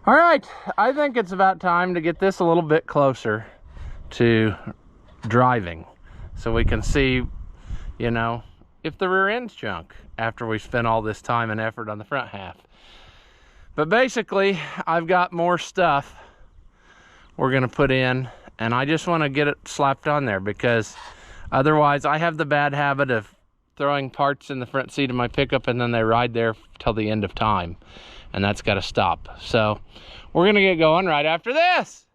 All right, I think it's about time to get this a little bit closer to driving so we can see, you know, if the rear end's junk after we spent all this time and effort on the front half. But basically, I've got more stuff we're gonna put in, and I just wanna get it slapped on there because otherwise I have the bad habit of throwing parts in the front seat of my pickup and then they ride there till the end of time. And that's gotta stop. So we're gonna get going right after this.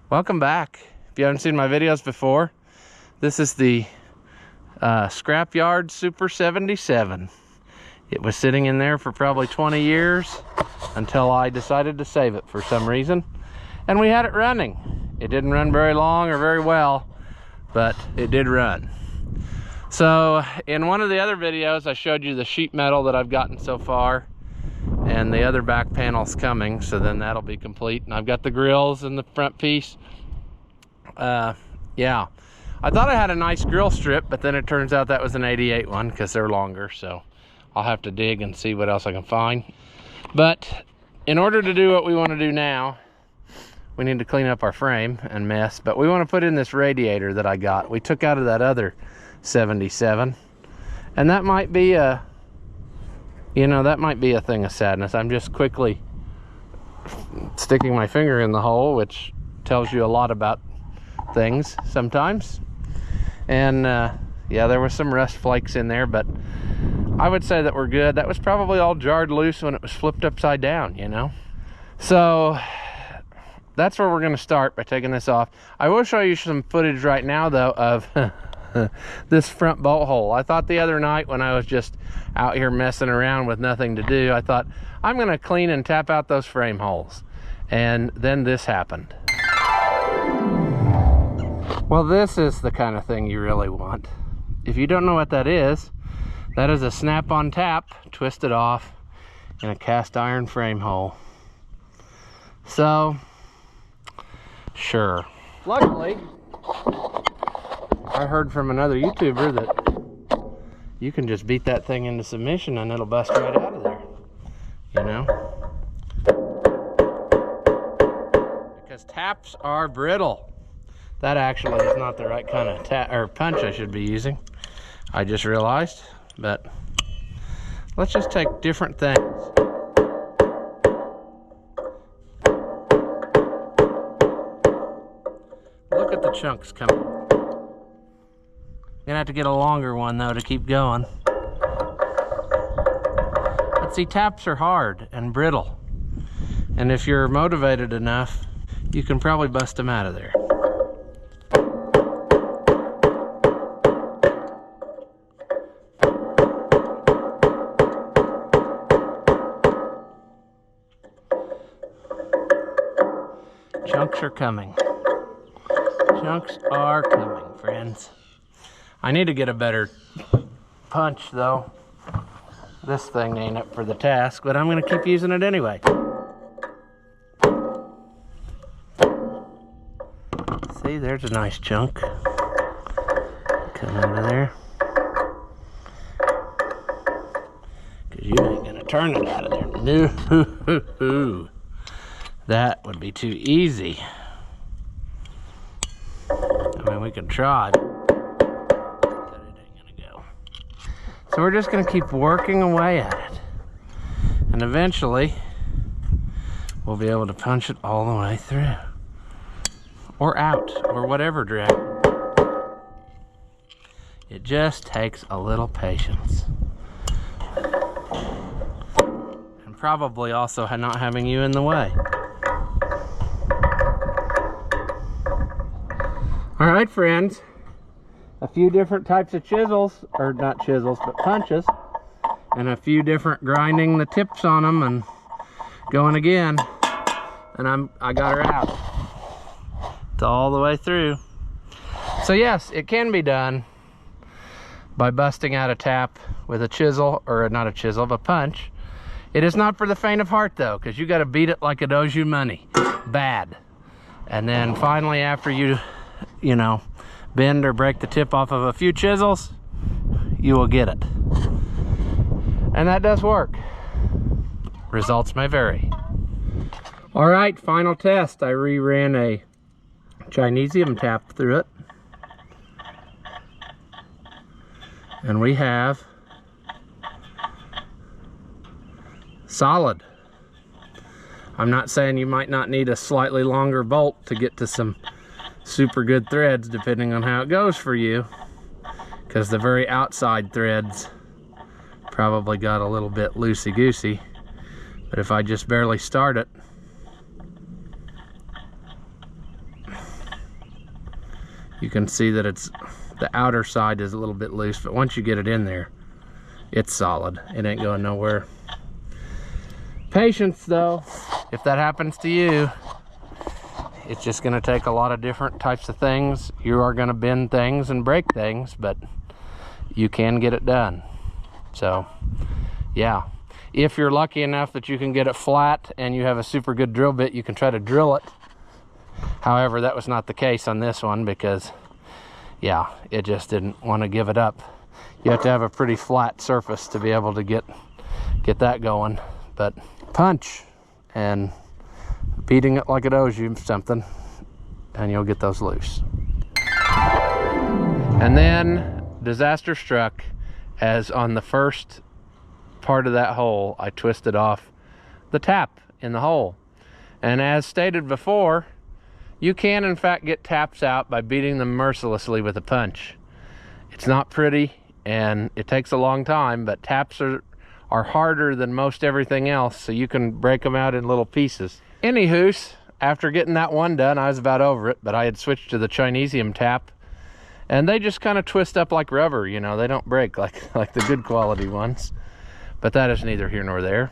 Welcome back. If you haven't seen my videos before, this is the Scrapyard Super 77. It was sitting in there for probably 20 years until I decided to save it for some reason. And we had it running. It didn't run very long or very well, but it did run. So in one of the other videos, I showed you the sheet metal that I've gotten so far, and the other back panel's coming, so then that'll be complete. And I've got the grills and the front piece. Yeah, I thought I had a nice grill strip, but then it turns out that was an 88 one because they're longer, so I'll have to dig and see what else I can find. But in order to do what we want to do now, we need to clean up our frame and mess, but we want to put in this radiator that I got. We took out of that other 77, and that might be a, you know, that might be a thing of sadness. I'm just quickly sticking my finger in the hole, which tells you a lot about things sometimes. And yeah, there was some rust flakes in there, but I would say that we're good. That was probably all jarred loose when it was flipped upside down, you know. So that's where we're going to start, by taking this off. I will show you some footage right now though of this front bolt hole. I thought the other night when I was just out here messing around with nothing to do, I thought I'm going to clean and tap out those frame holes, and then this happened. Well, this is the kind of thing you really want. If you don't know what that is a snap-on tap twisted off in a cast iron frame hole. So, sure. Luckily, I heard from another YouTuber that you can just beat that thing into submission and it'll bust right out of there, you know? Because taps are brittle. That actually is not the right kind of punch I should be using, I just realized. But let's just take different things. Look at the chunks coming. Gonna have to get a longer one though to keep going. But see, taps are hard and brittle, and if you're motivated enough, you can probably bust them out of there. Chunks are coming. Chunks are coming, friends. I need to get a better punch though. This thing ain't up for the task, but I'm gonna keep using it anyway. See, there's a nice chunk coming out of there. Cause you ain't gonna turn it out of there. No. That would be too easy. I mean, we can try, but it ain't gonna go. So we're just gonna keep working away at it. And eventually, we'll be able to punch it all the way through. Or out, or whatever direction. It just takes a little patience. And probably also not having you in the way. All right, friends, a few different types of chisels, or not chisels, but punches, and a few different grinding the tips on them and going again, and I got her out. It's all the way through. So yes, it can be done by busting out a tap with a chisel, or not a chisel, but a punch. It is not for the faint of heart though, because you got to beat it like it owes you money. Bad. And then finally, after you know, bend or break the tip off of a few chisels, you will get it. And that does work. Results may vary. All right, final test. I re-ran a Chinesium tap through it. And we have solid. I'm not saying you might not need a slightly longer bolt to get to some super good threads, depending on how it goes for you, because the very outside threads probably got a little bit loosey-goosey. But if I just barely start it, you can see that it's the outer side is a little bit loose, but once you get it in there, it's solid. It ain't going nowhere. Patience though, if that happens to you, it's just going to take a lot of different types of things. You are going to bend things and break things, but you can get it done. So yeah, if you're lucky enough that you can get it flat and you have a super good drill bit, you can try to drill it. However, that was not the case on this one, because yeah, it just didn't want to give it up. You have to have a pretty flat surface to be able to get that going. But punch and beating it like it owes you something, and you'll get those loose. And then disaster struck, as on the first part of that hole, I twisted off the tap in the hole. And as stated before, you can in fact get taps out by beating them mercilessly with a punch. It's not pretty and it takes a long time, but taps are harder than most everything else, so you can break them out in little pieces. Anywho's, after getting that one done, I was about over it, but I had switched to the Chinesium tap, and they just kind of twist up like rubber, you know, they don't break like the good quality ones. But that is neither here nor there.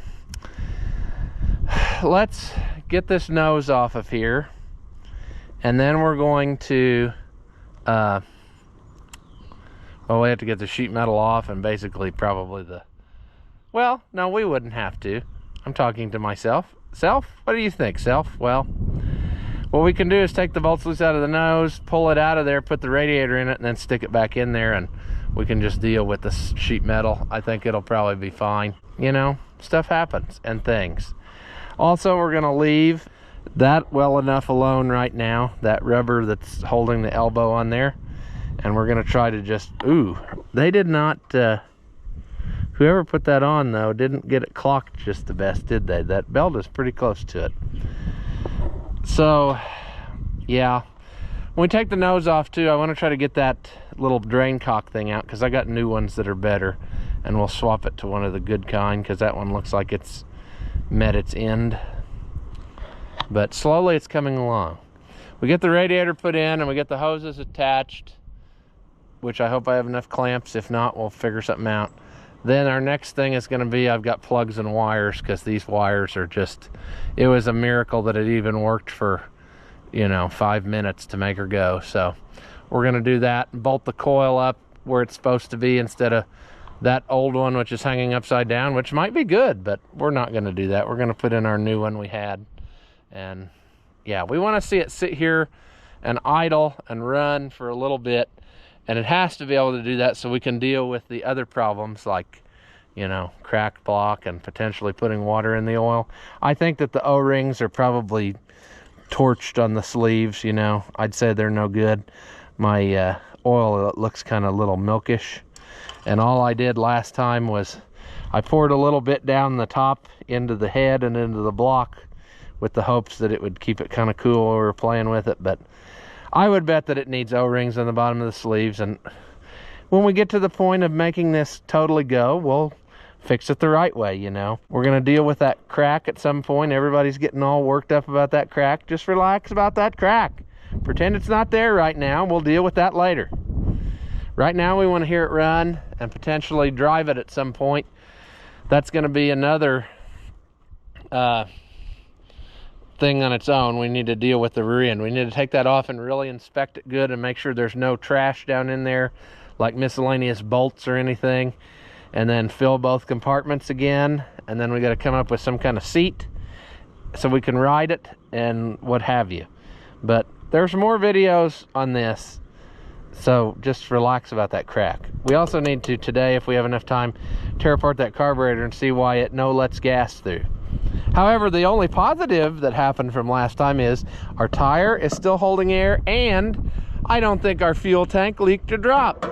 Let's get this nose off of here, and then we're going to well, we have to get the sheet metal off, and basically probably the, well, no, we wouldn't have to. I'm talking to myself. Self, what do you think, Self? Well, what we can do is take the bolts loose out of the nose, pull it out of there, put the radiator in it, and then stick it back in there, and we can just deal with the sheet metal. I think it'll probably be fine. You know, stuff happens and things. Also, we're gonna leave that well enough alone right now, that rubber that's holding the elbow on there, and we're gonna try to just, ooh, they did not, whoever put that on though didn't get it clocked just the best, did they? That belt is pretty close to it. So yeah, when we take the nose off too, I want to try to get that little drain cock thing out, because I got new ones that are better, and we'll swap it to one of the good kind, because that one looks like it's met its end. But slowly it's coming along. We get the radiator put in and we get the hoses attached, which I hope I have enough clamps. If not, we'll figure something out. Then our next thing is going to be, I've got plugs and wires, because these wires are just, it was a miracle that it even worked for, you know, 5 minutes to make her go. So we're going to do that, bolt the coil up where it's supposed to be instead of that old one which is hanging upside down, which might be good, but we're not going to do that. We're going to put in our new one we had. And yeah, we want to see it sit here and idle and run for a little bit, and it has to be able to do that so we can deal with the other problems, like, you know, cracked block and potentially putting water in the oil. I think that the O-rings are probably torched on the sleeves, you know. I'd say they're no good. My oil looks kind of a little milkish, and all I did last time was I poured a little bit down the top into the head and into the block with the hopes that it would keep it kind of cool while we were playing with it. But I would bet that it needs O-rings on the bottom of the sleeves, and when we get to the point of making this totally go, we'll fix it the right way, you know. We're going to deal with that crack at some point. Everybody's getting all worked up about that crack. Just relax about that crack. Pretend it's not there right now. We'll deal with that later. Right now we want to hear it run and potentially drive it at some point. That's going to be another thing on its own. We need to deal with the rear end. We need to take that off and really inspect it good and make sure there's no trash down in there, like miscellaneous bolts or anything, and then fill both compartments again, and then we got to come up with some kind of seat so we can ride it and what have you. But there's more videos on this, so just relax about that crack. We also need to today, if we have enough time, tear apart that carburetor and see why it no lets gas through. However, the only positive that happened from last time is our tire is still holding air, and I don't think our fuel tank leaked a drop.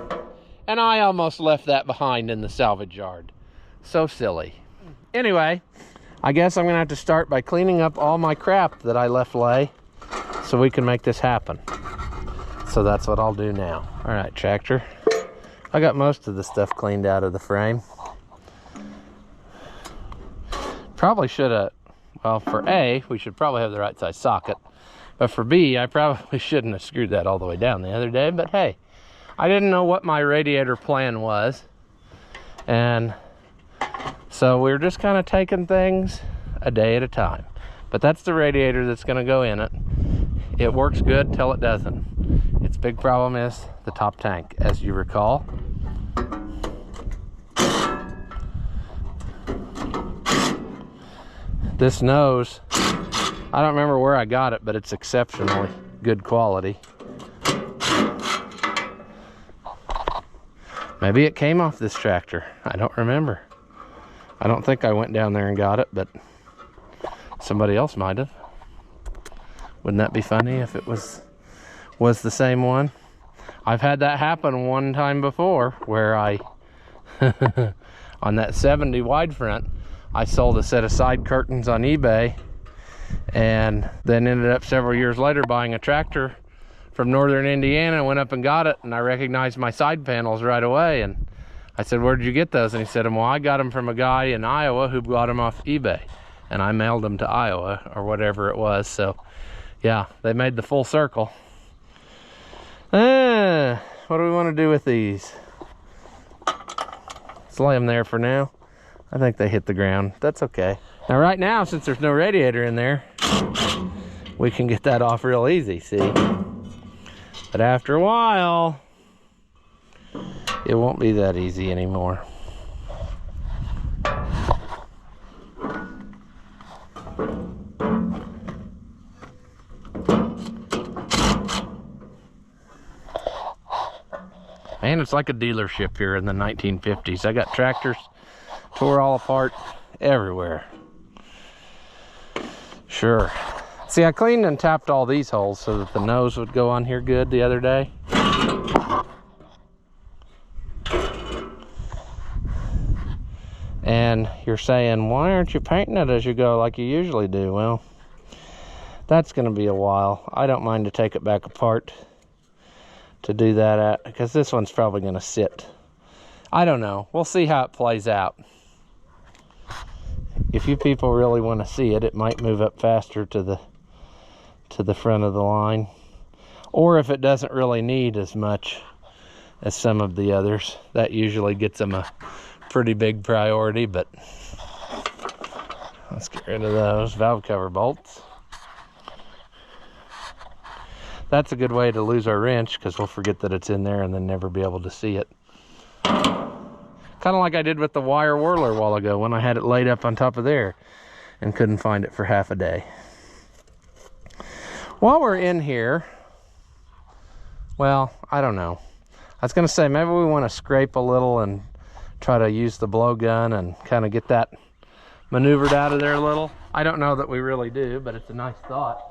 And I almost left that behind in the salvage yard. So silly. Anyway, I guess I'm gonna have to start by cleaning up all my crap that I left lay so we can make this happen. So that's what I'll do now. All right, tractor. I got most of the stuff cleaned out of the frame. Probably should have, well, for A, we should probably have the right size socket. But for B, I probably shouldn't have screwed that all the way down the other day. But hey, I didn't know what my radiator plan was. And so we're just kind of taking things a day at a time. But that's the radiator that's going to go in it. It works good till it doesn't. Its big problem is the top tank, as you recall. This nose, I don't remember where I got it, but it's exceptionally good quality. Maybe it came off this tractor. I don't remember. I don't think I went down there and got it, but somebody else might have. Wouldn't that be funny if it was the same one? I've had that happen one time before where I, on that 70 wide front, I sold a set of side curtains on eBay and then ended up several years later buying a tractor from northern Indiana. Went up and got it, and I recognized my side panels right away. And I said, "Where did you get those?" And he said, "Well, I got them from a guy in Iowa who bought them off eBay." And I mailed them to Iowa or whatever it was. So yeah, they made the full circle. What do we want to do with these? Let's lay them there for now. I think they hit the ground. That's okay. Now right now, since there's no radiator in there, we can get that off real easy, see? But after a while, it won't be that easy anymore. Man, it's like a dealership here in the 1950s. I got tractors tore all apart everywhere. Sure. See, I cleaned and tapped all these holes so that the nose would go on here good the other day. And you're saying, why aren't you painting it as you go like you usually do? Well, that's going to be a while. I don't mind to take it back apart to do that at, because this one's probably going to sit. I don't know. We'll see how it plays out. If you people really want to see it, it might move up faster to the front of the line. Or if it doesn't really need as much as some of the others, that usually gets them a pretty big priority. But let's get rid of those valve cover bolts. That's a good way to lose our wrench, because we'll forget that it's in there and then never be able to see it. Kind of like I did with the wire whirler a while ago when I had it laid up on top of there and couldn't find it for half a day. While we're in here, well, I don't know. I was going to say maybe we want to scrape a little and try to use the blowgun and kind of get that maneuvered out of there a little. I don't know that we really do, but it's a nice thought.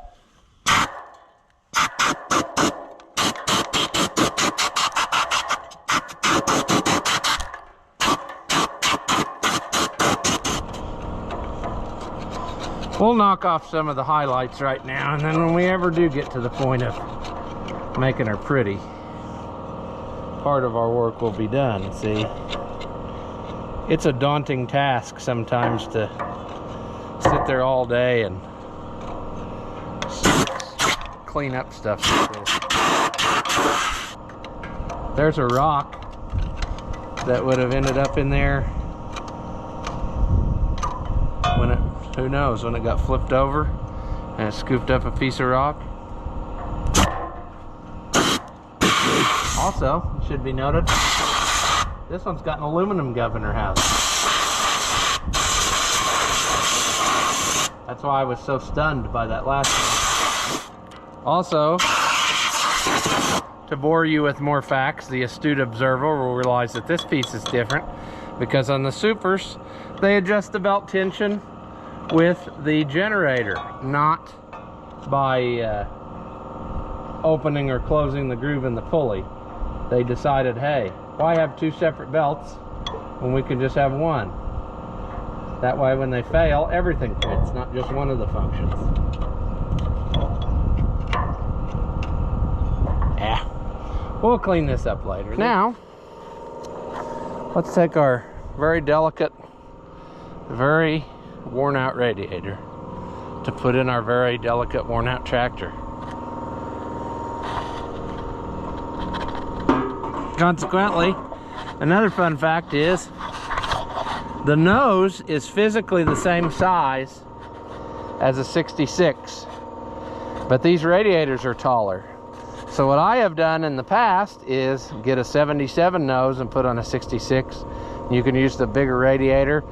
We'll knock off some of the highlights right now, and then when we ever do get to the point of making her pretty, part of our work will be done. See, it's a daunting task sometimes to sit there all day and clean up stuff like this. There's a rock that would have ended up in there when it, who knows, when it got flipped over and it scooped up a piece of rock. Also, it should be noted, this one's got an aluminum governor housing. That's why I was so stunned by that last one. Also, to bore you with more facts, the astute observer will realize that this piece is different because on the supers, they adjust the belt tension with the generator, not by opening or closing the groove in the pulley. They decided, hey, why have two separate belts when we can just have one? That way when they fail, everything fits, not just one of the functions. Yeah, we'll clean this up later. Now, let's take our very delicate, very worn out radiator to put in our very delicate worn out tractor. Consequently, another fun fact is the nose is physically the same size as a 66, but these radiators are taller. So what I have done in the past is get a 77 nose and put on a 66. You can use the bigger radiator.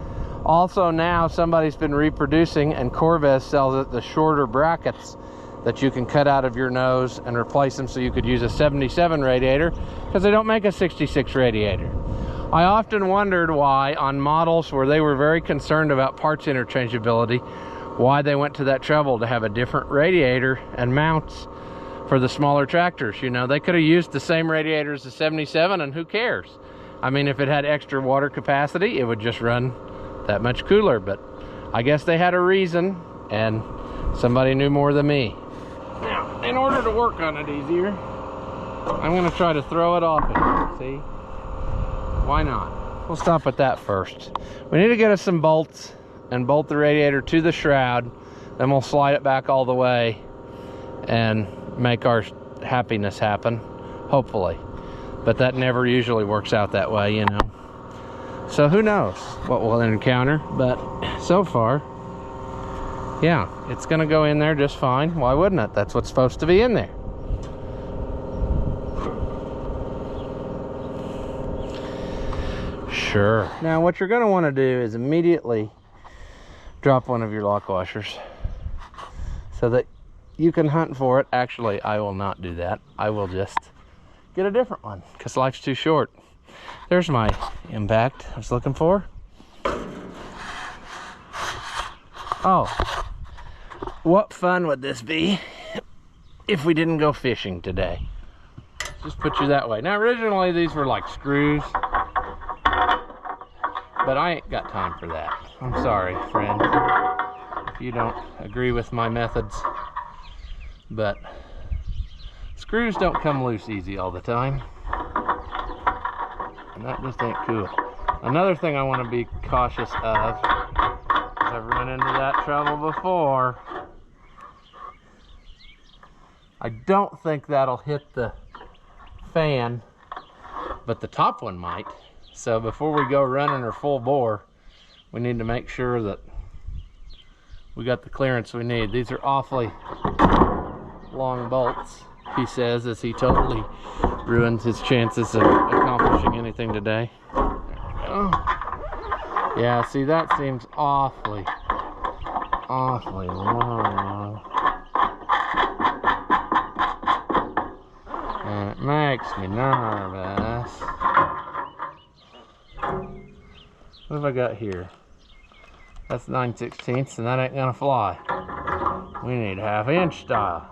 Also now somebody's been reproducing, and Corvez sells it, the shorter brackets that you can cut out of your nose and replace them, so you could use a 77 radiator because they don't make a 66 radiator. I often wondered why on models where they were very concerned about parts interchangeability, why they went to that trouble to have a different radiator and mounts for the smaller tractors. You know, they could have used the same radiator as the 77 and who cares? I mean, if it had extra water capacity, it would just run that much cooler, but I guess they had a reason and somebody knew more than me. Now, in order to work on it easier, I'm going to try to throw it off again, see? Why not? We'll stop at that first. We need to get us some bolts and bolt the radiator to the shroud, then we'll slide it back all the way and make our happiness happen, hopefully. But that never usually works out that way, you know. So who knows what we'll encounter, but so far, yeah, it's gonna go in there just fine. Why wouldn't it? That's what's supposed to be in there. Sure. Now what you're gonna wanna do is immediately drop one of your lock washers so that you can hunt for it. Actually, I will not do that. I will just get a different one because life's too short. There's my impact I was looking for. Oh, what fun would this be if we didn't go fishing today? Just put you that way. Now originally these were like screws, but I ain't got time for that. I'm sorry, friend, if you don't agree with my methods, but screws don't come loose easy all the time. And that just ain't cool. Another thing I want to be cautious of, I've run into that trouble before. I don't think that'll hit the fan, but the top one might. So before we go running her full bore, we need to make sure that we got the clearance we need. These are awfully long bolts, he says, as he totally ruins his chances of accomplishing anything today. There we go. Yeah, see, that seems awfully long. And it makes me nervous. What have I got here? That's 9/16, and that ain't gonna fly. We need 1/2 inch style.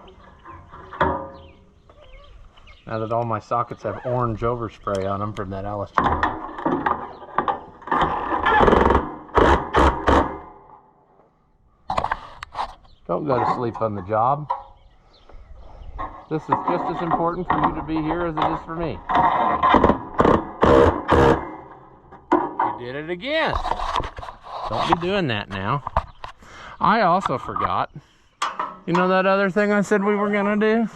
Now that all my sockets have orange overspray on them from that Alistair. Don't go to sleep on the job. This is just as important for you to be here as it is for me. You did it again. Don't be doing that now. I also forgot. You know that other thing I said we were gonna do?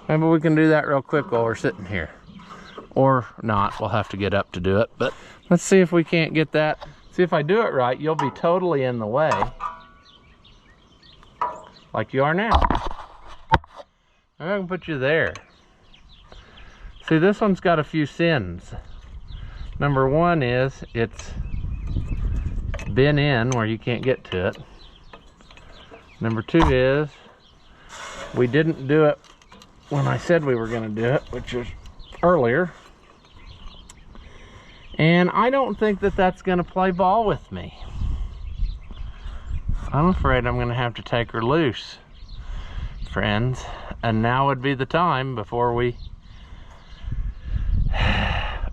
Maybe we can do that real quick while we're sitting here. Or not, we'll have to get up to do it. But let's see if we can't get that. See, if I do it right, you'll be totally in the way. Like you are now. I'm gonna put you there. See, this one's got a few sins. Number one is it's been in where you can't get to it. Number 2 is we didn't do it when I said we were going to do it, which was earlier. And I don't think that that's going to play ball with me. I'm afraid I'm going to have to take her loose, friends. And now would be the time before we...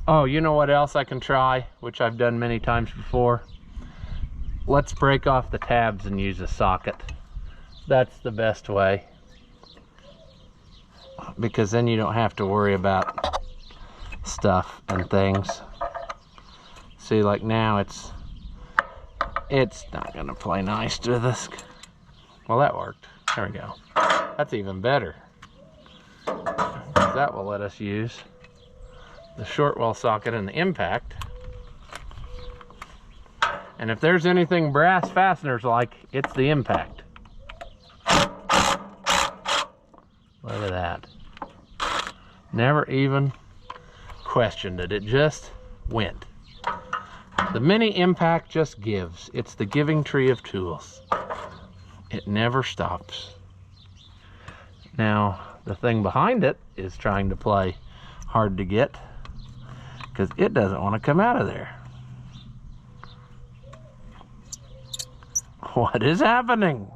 Oh, you know what else I can try, which I've done many times before? Let's break off the tabs and use a socket. That's the best way. Because then you don't have to worry about stuff and things. See, like now it's not gonna play nice to this. Well, that worked. There we go. That's even better. That will let us use the short well socket and the impact. And if there's anything brass fasteners like, it's the impact. Look at that. Never even questioned it. It just went. The mini impact just gives. It's the giving tree of tools. It never stops. Now, the thing behind it is trying to play hard to get because it doesn't want to come out of there. What is happening?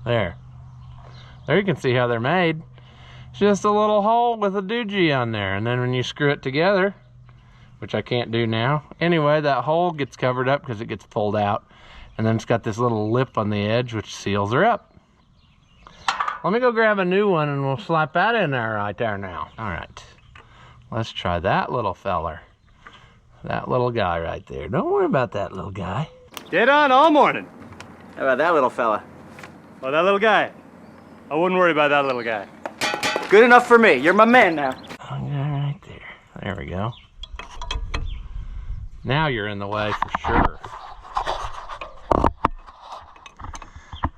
There. There you can see how they're made. It's just a little hole with a doogie on there. And then when you screw it together, which I can't do now. Anyway, that hole gets covered up because it gets pulled out. And then it's got this little lip on the edge which seals her up. Let me go grab a new one and we'll slap that in there right there now. All right. Let's try that little feller. That little guy right there. Don't worry about that little guy. Dead on all morning. How about that little fella? Oh, that little guy. I wouldn't worry about that little guy. Good enough for me. You're my man now. All right there. There we go. Now you're in the way for sure.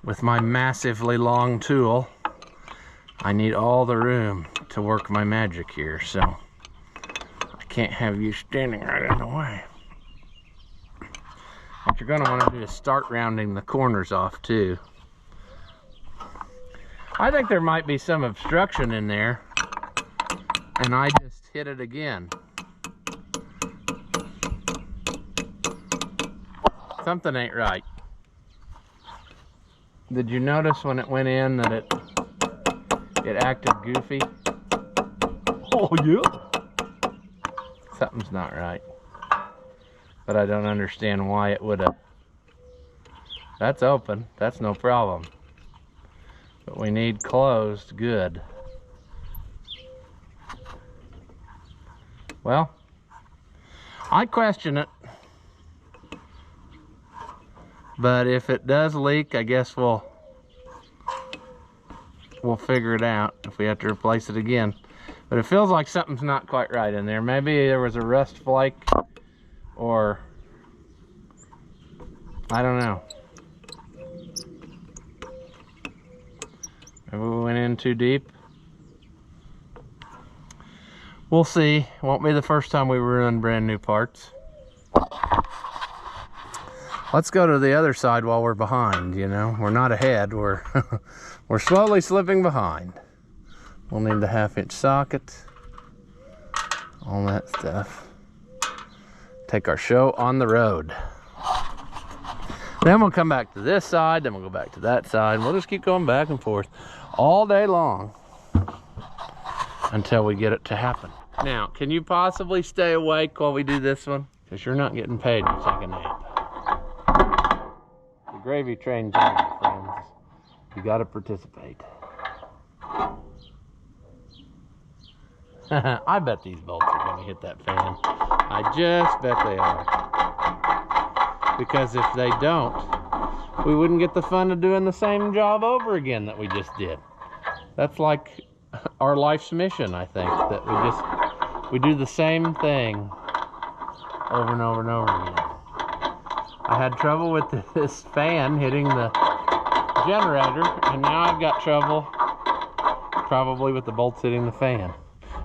With my massively long tool, I need all the room to work my magic here, so I can't have you standing right in the way. What you're going to want to do is start rounding the corners off too. I think there might be some obstruction in there, and I just hit it again. Something ain't right. Did you notice when it went in that it acted goofy? Oh yeah. Something's not right. But I don't understand why it would have. That's open. That's no problem. But we need closed good. Well, I question it. But if it does leak, I guess we'll figure it out if we have to replace it again. But it feels like something's not quite right in there. Maybe there was a rust flake, or I don't know. Maybe we went in too deep. We'll see. It won't be the first time we run brand new parts. Let's go to the other side while we're behind, you know. We're not ahead, we're we're slowly slipping behind. We'll need the 1/2-inch socket, all that stuff. Take our show on the road. Then we'll come back to this side, then we'll go back to that side, and we'll just keep going back and forth all day long until we get it to happen. Now, can you possibly stay awake while we do this one? Because you're not getting paid to take a nap. The gravy train's on, friends. You gotta participate. I bet these bolts are gonna hit that fan. I just bet they are. Because if they don't, we wouldn't get the fun of doing the same job over again that we just did. That's like our life's mission, I think, that we do the same thing over and over and over again. I had trouble with this fan hitting the generator, and now I've got trouble probably with the bolts hitting the fan.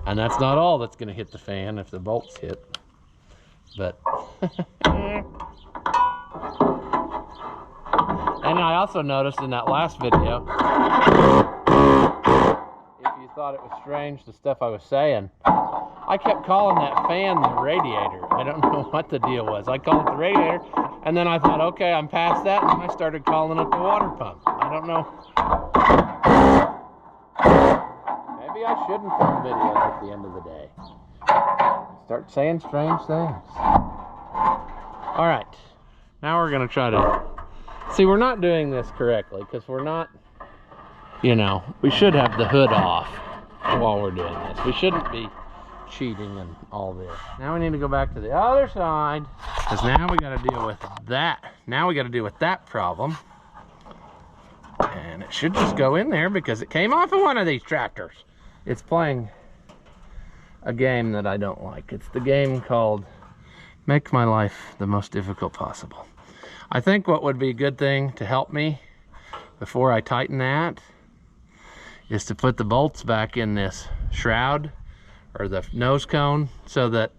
And that's not all that's going to hit the fan if the bolts hit. But And I also noticed in that last video, if you thought it was strange, the stuff I was saying, I kept calling that fan the radiator. I don't know what the deal was. I called it the radiator, and then I thought, okay, I'm past that, and I started calling it the water pump. I don't know. Maybe I shouldn't film videos at the end of the day. Start saying strange things. All right, now we're gonna try to, see, we're not doing this correctly because we're not, you know, we should have the hood off while we're doing this. We shouldn't be cheating and all this. Now we need to go back to the other side because now we got to deal with that. Now we got to deal with that problem. And it should just go in there because it came off of one of these tractors. It's playing a game that I don't like. It's the game called Make My Life the Most Difficult Possible. I think what would be a good thing to help me before I tighten that is to put the bolts back in this shroud or the nose cone so that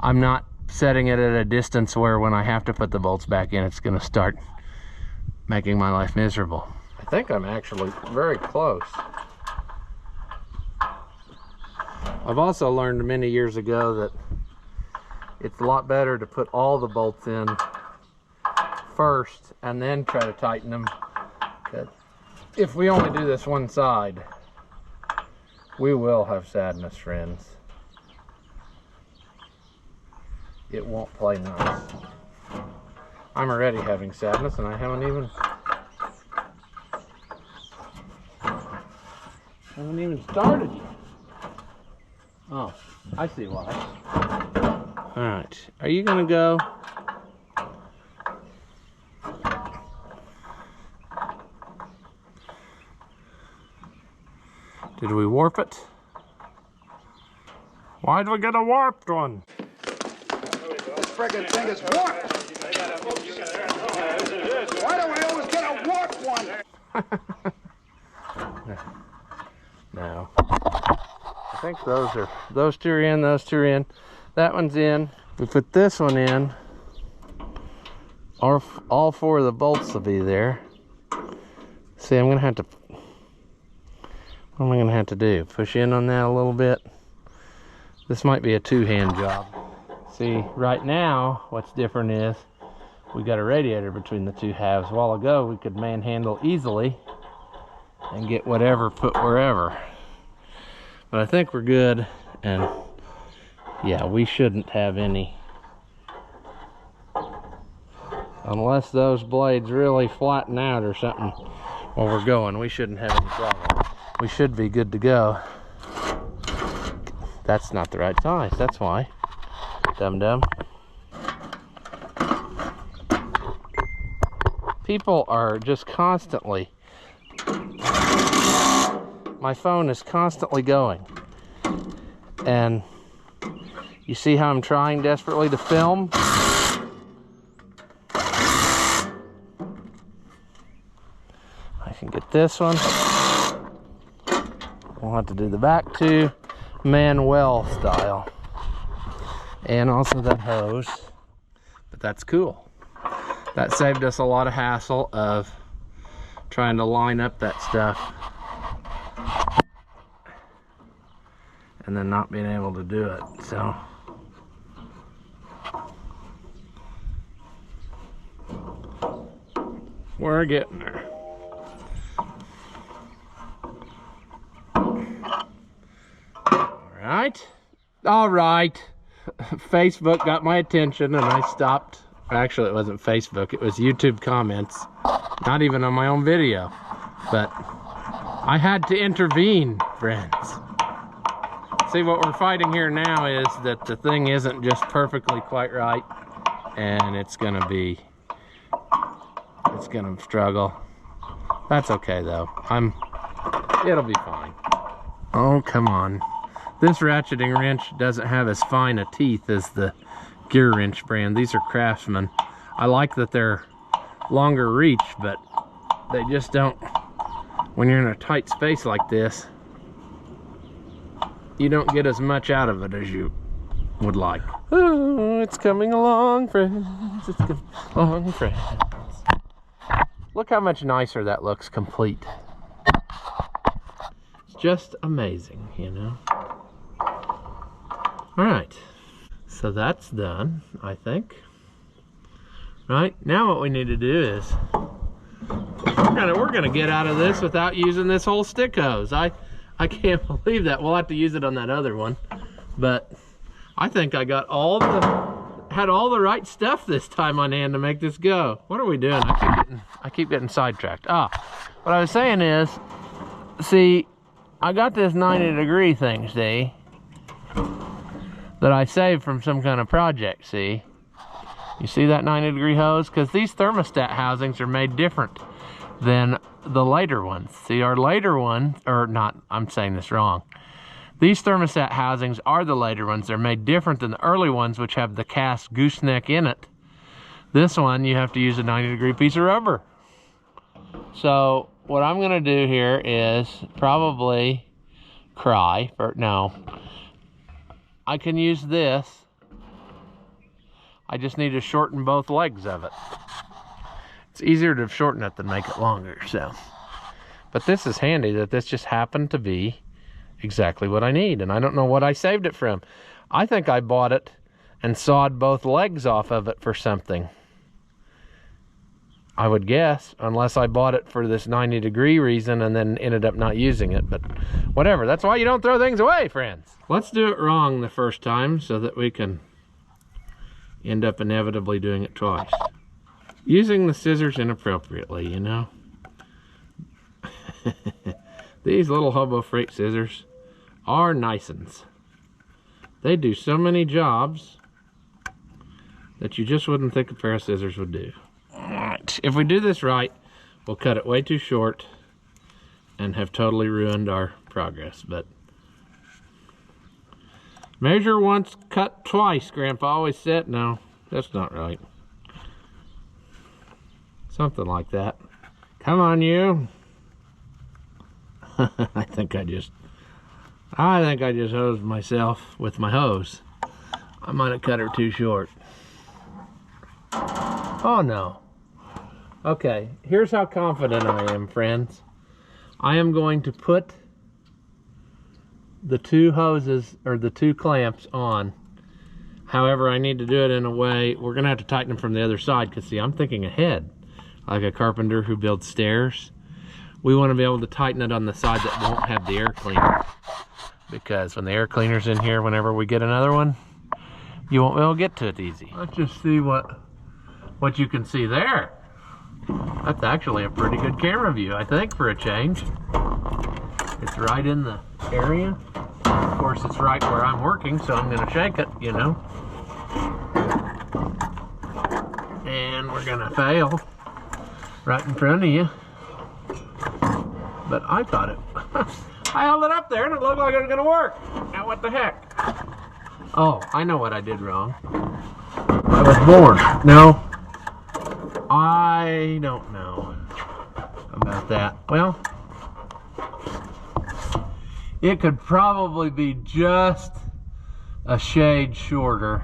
I'm not setting it at a distance where when I have to put the bolts back in, it's gonna start making my life miserable. I think I'm actually very close. I've also learned many years ago that it's a lot better to put all the bolts in first and then try to tighten them. But if we only do this one side, we will have sadness, friends. It won't play nice. I'm already having sadness and I haven't even started yet. Oh, I see why. All right, are you gonna go? Did we warp it? Why did we get a warped one? Friggin' thing is warped! Why do we always get a warped one? No. I think those two are in, those two are in. That one's in. We put this one in. All four of the bolts will be there. See, I'm gonna have to, what am I gonna have to do? Push in on that a little bit. This might be a two-hand job. See, right now, what's different is we got a radiator between the two halves. A while ago, we could manhandle easily and get whatever put wherever. But I think we're good, and yeah, we shouldn't have any, unless those blades really flatten out or something while we're going, we shouldn't have any problem. We should be good to go. That's not the right size, that's why. Dum-dum. People are just constantly, my phone is constantly going. And you see how I'm trying desperately to film? I can get this one. We'll have to do the back two, Manuel style. And also that hose, but that's cool. That saved us a lot of hassle of trying to line up that stuff and then not being able to do it, so. We're getting there. All right. Facebook got my attention and I stopped. Actually, it wasn't Facebook, it was YouTube comments. Not even on my own video. But I had to intervene, friends. See, what we're fighting here now is that the thing isn't just perfectly quite right, and it's gonna struggle. That's okay though. It'll be fine. Oh, come on. This ratcheting wrench doesn't have as fine a teeth as the Gear Wrench brand. These are Craftsman. I like that they're longer reach, but they just don't, when you're in a tight space like this, you don't get as much out of it as you would like. Oh, it's coming along, friends. It's coming along, friends. Look how much nicer that looks complete. It's just amazing, you know. All right, so that's done, I think. Right, now what we need to do is we're gonna get out of this without using this whole stick hose. I can't believe that. We'll have to use it on that other one, but I think I got had all the right stuff this time on hand to make this go. What are we doing? I keep getting sidetracked. What I was saying is, see, I got this 90-degree thing, see, that I saved from some kind of project, see? You see that 90-degree hose? Because these thermostat housings are made different than the later ones. See, our later one, or not, I'm saying this wrong. These thermostat housings are the later ones. They're made different than the early ones, which have the cast gooseneck in it. This one, you have to use a 90-degree piece of rubber. So what I'm gonna do here is probably no. I can use this. I just need to shorten both legs of it. It's easier to shorten it than make it longer, so. But this is handy that this just happened to be exactly what I need, and I don't know what I saved it from. I think I bought it and sawed both legs off of it for something. I would guess, unless I bought it for this 90-degree reason and then ended up not using it, but whatever. That's why you don't throw things away, friends. Let's do it wrong the first time so that we can end up inevitably doing it twice. Using the scissors inappropriately, you know. These little Hobo Freight scissors are nice uns. They do so many jobs that you just wouldn't think a pair of scissors would do. Alright, if we do this right, we'll cut it way too short and have totally ruined our progress, but measure once, cut twice, Grandpa always said. No, that's not right. Something like that. Come on, you. I think I just hosed myself with my hose. I might have cut her too short. Oh no. Okay, here's how confident I am, friends. I am going to put the two hoses, or the two clamps, on. However, I need to do it in a way, we're gonna have to tighten them from the other side, because see, I'm thinking ahead. Like a carpenter who builds stairs. We want to be able to tighten it on the side that won't have the air cleaner. Because when the air cleaner's in here, whenever we get another one, you won't be able to get to it easy. Let's just see what you can see there. That's actually a pretty good camera view, I think, for a change. It's right in the area. Of course, it's right where I'm working, so I'm gonna shake it, you know. And we're gonna fail right in front of you. But I thought it, I held it up there and it looked like it was gonna work. Now what the heck? Oh, I know what I did wrong. I was born. No, I don't know about that. Well, it could probably be just a shade shorter,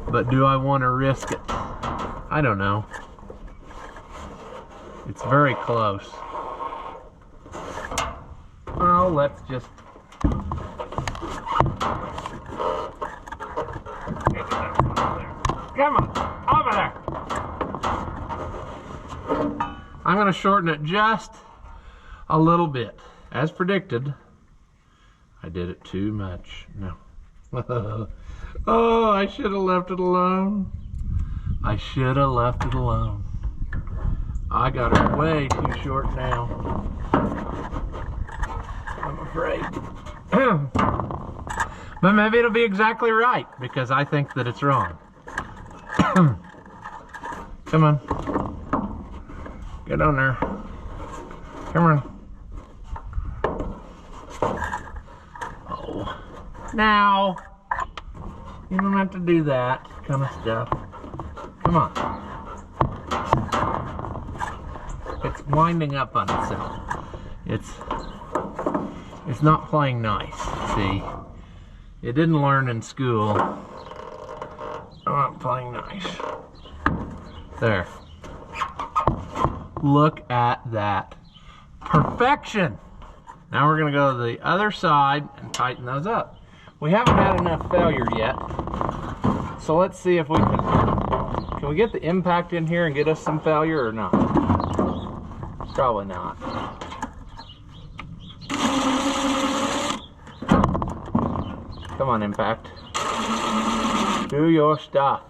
but do I want to risk it? I don't know. It's very close. Well, let's just... Come on, over there. I'm going to shorten it just a little bit. As predicted, I did it too much. No. Oh, I should have left it alone. I should have left it alone. I got it way too short now. I'm afraid. But maybe it'll be exactly right, because I think that it's wrong. Come on. Get on there. Come on. Oh. Now. You don't have to do that kind of stuff. Come on. It's winding up on itself. It's not playing nice, see? It didn't learn in school. I'm not playing nice. There. Look at that. Perfection. Now we're gonna go to the other side and tighten those up. We haven't had enough failure yet. So let's see if we can we get the impact in here and get us some failure or not? Probably not. Come on, impact. Do your stuff.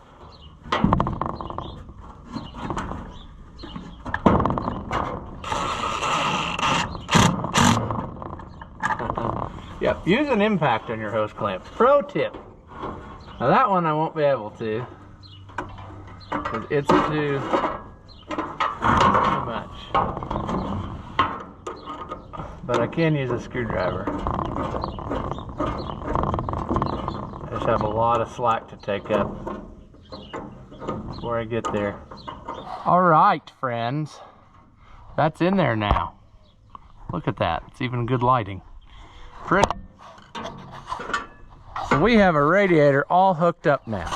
Yep, use an impact on your hose clamp. Pro tip. Now that one I won't be able to, because it's too much. But I can use a screwdriver. I just have a lot of slack to take up before I get there. All right, friends. That's in there now. Look at that. It's even good lighting. Pretty. So we have a radiator all hooked up now.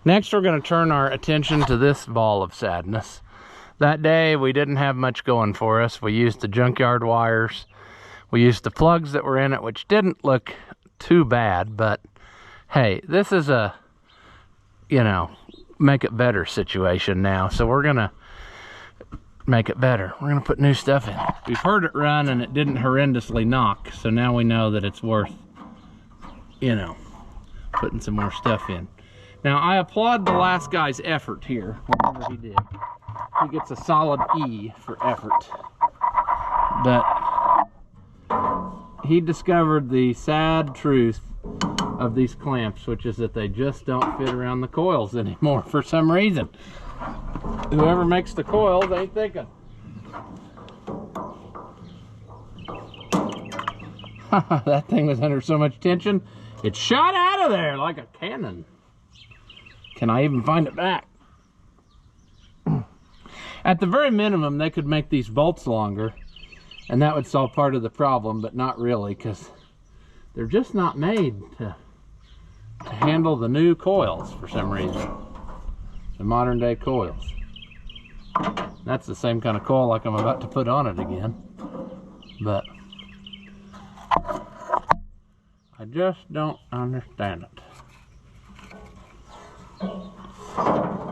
Next, we're going to turn our attention to this ball of sadness. That day, we didn't have much going for us. We used the junkyard wires. We used the plugs that were in it, which didn't look too bad, but hey, this is a, you know, make it better situation now. So we're going to make it better. We're going to put new stuff in. We've heard it run and it didn't horrendously knock, so now we know that it's worth, you know, putting some more stuff in. Now, I applaud the last guy's effort here, whatever he did. He gets a solid E for effort. But he discovered the sad truth of these clamps, which is that they just don't fit around the coils anymore for some reason. Whoever makes the coils ain't thinking. That thing was under so much tension, it shot out of there like a cannon. Can I even find it back? At the very minimum, they could make these bolts longer, and that would solve part of the problem, but not really, because they're just not made to handle the new coils for some reason. The modern day coils. That's the same kind of coil like I'm about to put on it again, but I just don't understand it.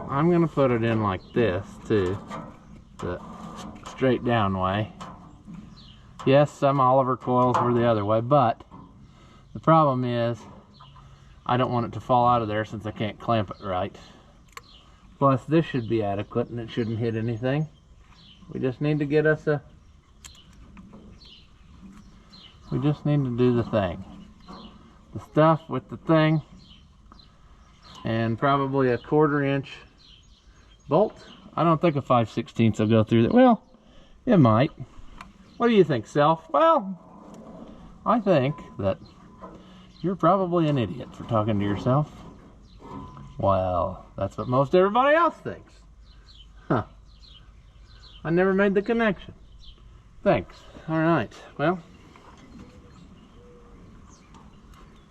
I'm gonna put it in like this too, the straight down way. Yes, some Oliver coils were the other way, but the problem is I don't want it to fall out of there since I can't clamp it right. Plus this should be adequate and it shouldn't hit anything. We just need to get us we just need to do the thing. The stuff with the thing, and probably a 1/4 inch bolt. I don't think a 5/16 will go through that. Well, it might. What do you think, Self? Well, I think that you're probably an idiot for talking to yourself. Well, that's what most everybody else thinks. Huh. I never made the connection. Thanks. All right. Well,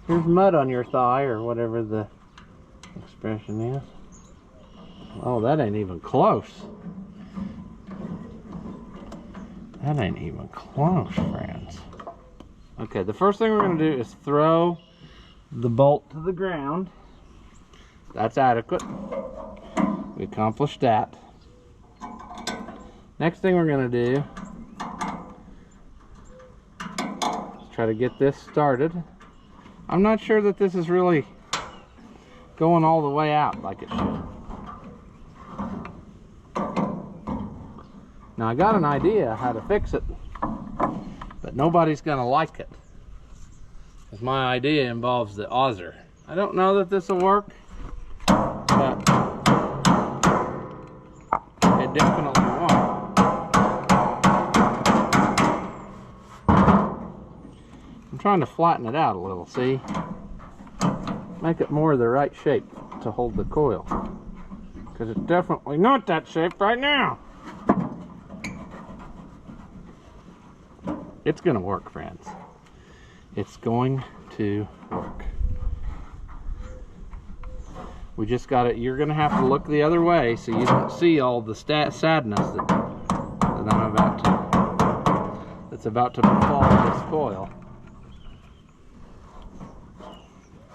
here's mud on your thigh, or whatever the expression is. Oh, that ain't even close. That ain't even close, friends. Okay, the first thing we're going to do is throw the bolt to the ground. That's adequate. We accomplished that. Next thing we're going to do is try to get this started. I'm not sure that this is really going all the way out like it should. Now I got an idea how to fix it, but nobody's gonna like it, because my idea involves the auger. I don't know that this will work, but it definitely won't. I'm trying to flatten it out a little, see? Make it more the right shape to hold the coil, because it's definitely not that shape right now. It's gonna work, friends. It's going to work. We just got it. You're gonna have to look the other way so you don't see all the sadness that I'm that's about to befall this coil.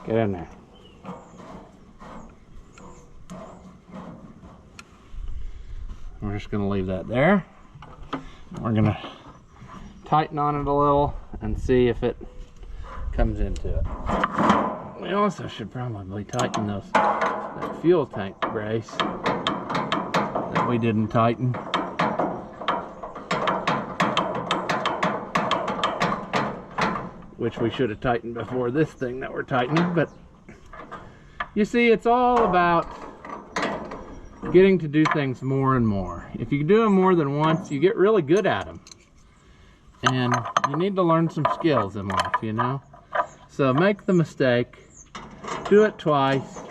Get in there. We're just gonna leave that there. We're gonna tighten on it a little and see if it comes into it. We also should probably tighten that fuel tank brace that we didn't tighten. Which we should have tightened before this thing that we're tightening. But you see, it's all about getting to do things more and more. If you do them more than once, you get really good at them. And you need to learn some skills in life, you know? So make the mistake, do it twice,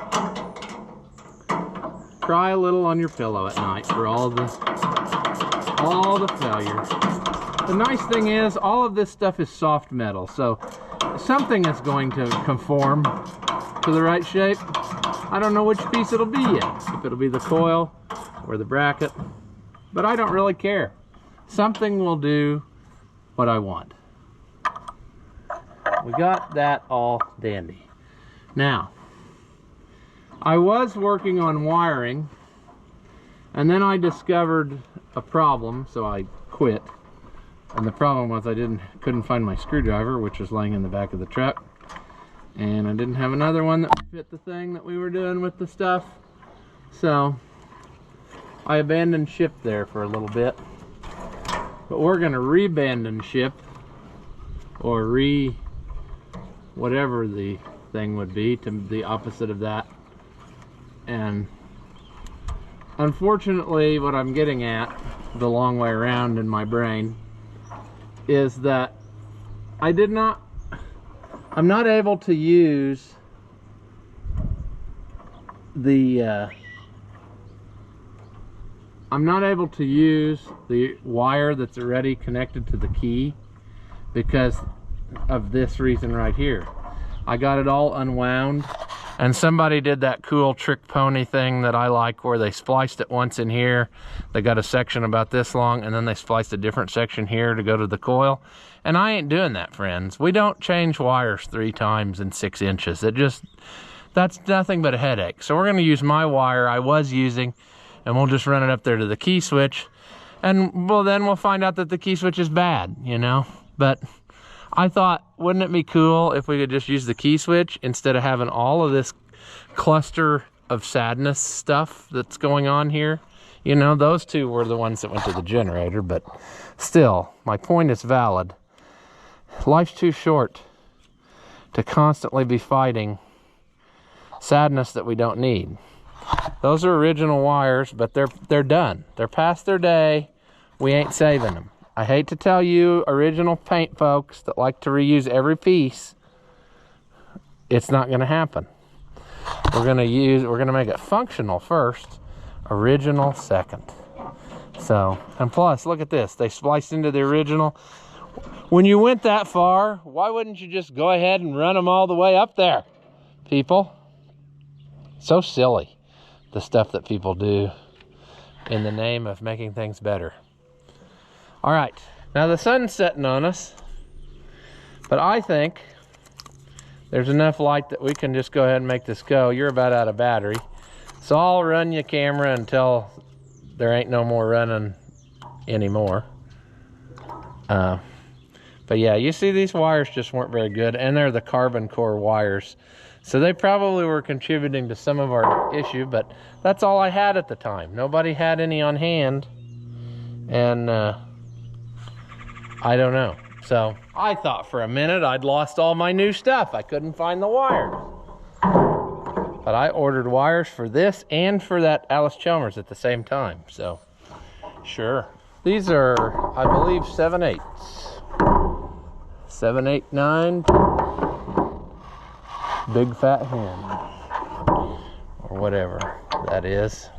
cry a little on your pillow at night for all the failures. The nice thing is, all of this stuff is soft metal, so something is going to conform to the right shape. I don't know which piece it'll be yet, if it'll be the coil or the bracket, but I don't really care. Something will do what I want. We got that all dandy. Now, I was working on wiring, and then I discovered a problem, so I quit. And the problem was I couldn't find my screwdriver, which was laying in the back of the truck. And I didn't have another one that would fit the thing that we were doing with the stuff. So I abandoned ship there for a little bit. But we're gonna re-abandon ship, or whatever the thing would be, to the opposite of that. And unfortunately, what I'm getting at, the long way around in my brain, is that I'm not able to use the wire that's already connected to the key because of this reason right here. I got it all unwound, and somebody did that cool trick pony thing that I like, where they spliced it once in here. They got a section about this long, and then they spliced a different section here to go to the coil. And I ain't doing that, friends. We don't change wires 3 times in 6 inches. That's nothing but a headache. So we're gonna use my wire I was using, and we'll just run it up there to the key switch. And well, then we'll find out that the key switch is bad, you know? But I thought, wouldn't it be cool if we could just use the key switch instead of having all of this cluster of sadness stuff that's going on here? You know, those two were the ones that went to the generator, but still, my point is valid. Life's too short to constantly be fighting sadness that we don't need. Those are original wires, but they're done. They're past their day. We ain't saving them. I hate to tell you, original paint folks that like to reuse every piece, it's not gonna happen. We're gonna make it functional first, original second. So, and plus, look at this. They spliced into the original. When you went that far, why wouldn't you just go ahead and run them all the way up there, people? So silly, the stuff that people do in the name of making things better. All right, now the sun's setting on us, but I think there's enough light that we can just go ahead and make this go. You're about out of battery, so I'll run your camera until there ain't no more running anymore. But yeah, you see these wires just weren't very good, and they're the carbon core wires. So they probably were contributing to some of our issue, but that's all I had at the time. Nobody had any on hand, and I don't know. So I thought for a minute I'd lost all my new stuff. I couldn't find the wires. But I ordered wires for this and for that Alice Chalmers at the same time, so sure. These are, I believe, 7/8. 7/8/9. Big fat hen, or whatever that is.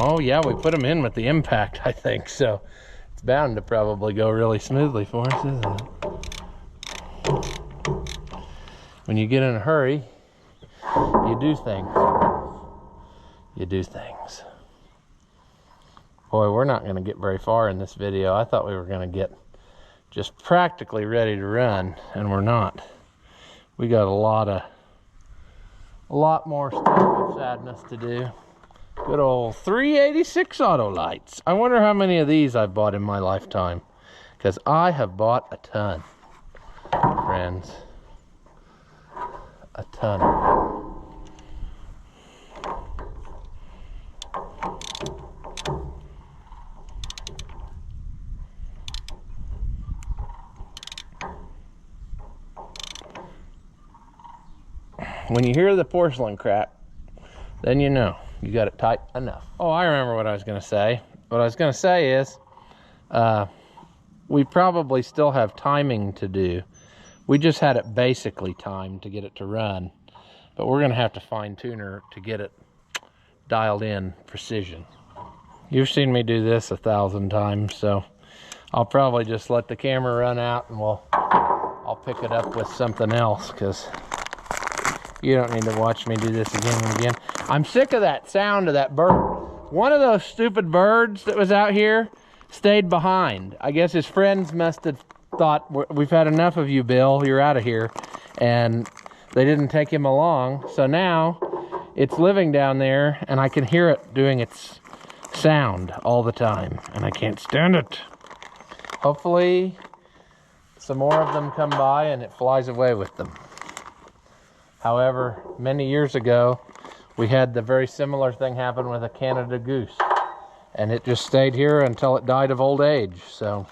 Oh yeah, we put them in with the impact, I think, so it's bound to probably go really smoothly for us, isn't it? when you get in a hurry, you do things. You do things. Boy, we're not going to get very far in this video. I thought we were going to get just practically ready to run, and we're not. We got a lot more stuff of sadness to do. Good old 386 auto lights. I wonder how many of these I've bought in my lifetime, because I have bought a ton, friends. A ton. When you hear the porcelain crack, then you know you got it tight enough. Oh, I remember what I was going to say. What I was going to say is we probably still have timing to do. We just had it basically timed to get it to run, but we're going to have to fine tune her to get it dialed in precision. You've seen me do this 1,000 times, so I'll probably just let the camera run out and I'll pick it up with something else, because you don't need to watch me do this again and again. I'm sick of that sound of that bird. One of those stupid birds that was out here stayed behind. I guess his friends must have thought, we've had enough of you, Bill, you're out of here. And they didn't take him along. So now it's living down there, and I can hear it doing its sound all the time, and I can't stand it. Hopefully some more of them come by and it flies away with them. However, many years ago, we had the very similar thing happen with a Canada goose, and it just stayed here until it died of old age. So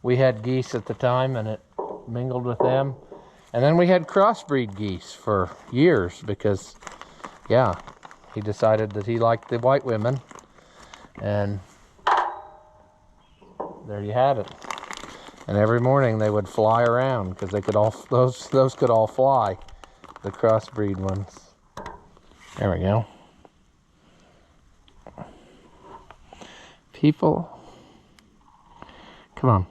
we had geese at the time, and it mingled with them. And then we had crossbreed geese for years because, yeah, he decided that he liked the white women, and there you had it. And every morning they would fly around because they could all, those could all fly, the crossbreed ones. There we go. People, come on.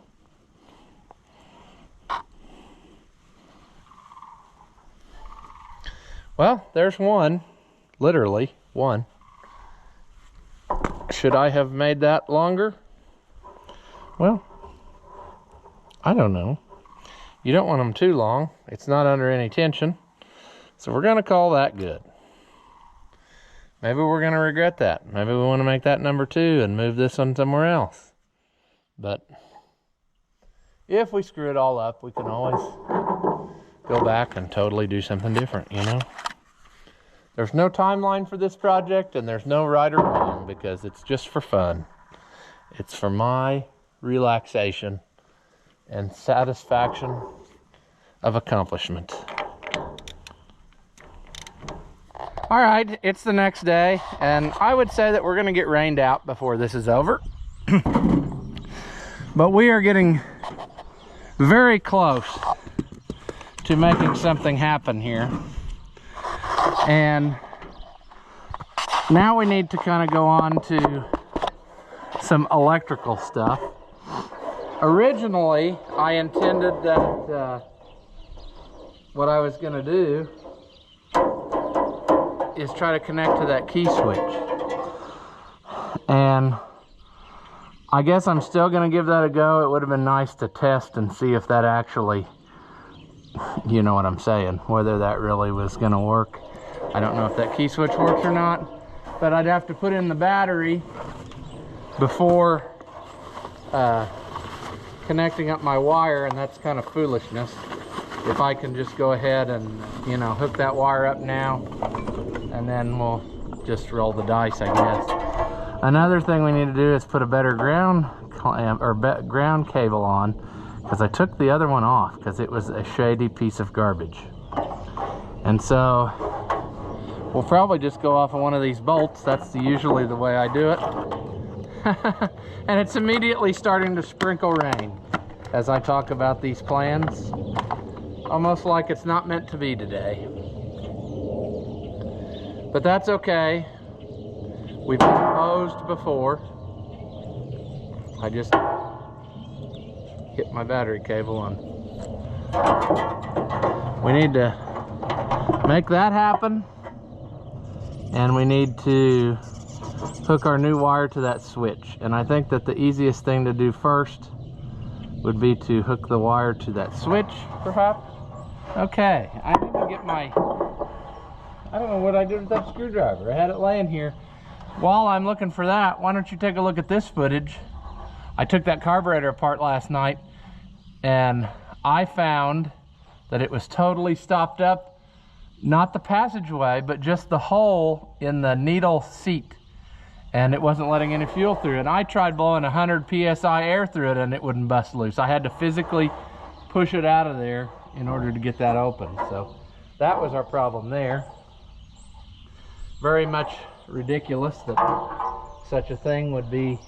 Well, there's one, literally one. Should I have made that longer? Well, I don't know. You don't want them too long. It's not under any tension. So we're gonna call that good. Maybe we're gonna regret that. Maybe we wanna make that number 2 and move this one somewhere else. But if we screw it all up, we can always go back and totally do something different, you know? There's no timeline for this project, and there's no right or wrong, because it's just for fun. It's for my relaxation and satisfaction of accomplishment. All right, it's the next day, and I would say that we're gonna get rained out before this is over. But we are getting very close to making something happen here. And now we need to kind of go on to some electrical stuff. Originally, I intended that what I was gonna do is try to connect to that key switch. And I guess I'm still gonna give that a go. It would have been nice to test and see if that actually, you know what I'm saying, whether that really was gonna work. I don't know if that key switch works or not, but I'd have to put in the battery before connecting up my wire, and that's kind of foolishness. If I can just go ahead and, you know, hook that wire up now, and then we'll just roll the dice, I guess. Another thing we need to do is put a better ground clamp or ground cable on, because I took the other one off because it was a shady piece of garbage. And so we'll probably just go off of one of these bolts. That's usually the way I do it. And it's immediately starting to sprinkle rain as I talk about these plans. Almost like it's not meant to be today. But that's okay. We've been hosed before. I just hit my battery cable on. We need to make that happen. And we need to hook our new wire to that switch. And I think that the easiest thing to do first would be to hook the wire to that switch, perhaps. Okay, I need to get my, I don't know what I did with that screwdriver. I had it laying here. While I'm looking for that, why don't you take a look at this footage. I took that carburetor apart last night, and I found that it was totally stopped up. Not the passageway, but just the hole in the needle seat. And it wasn't letting any fuel through. And I tried blowing 100 PSI air through it and it wouldn't bust loose. I had to physically push it out of there in order to get that open. So that was our problem there. Very much ridiculous that such a thing would be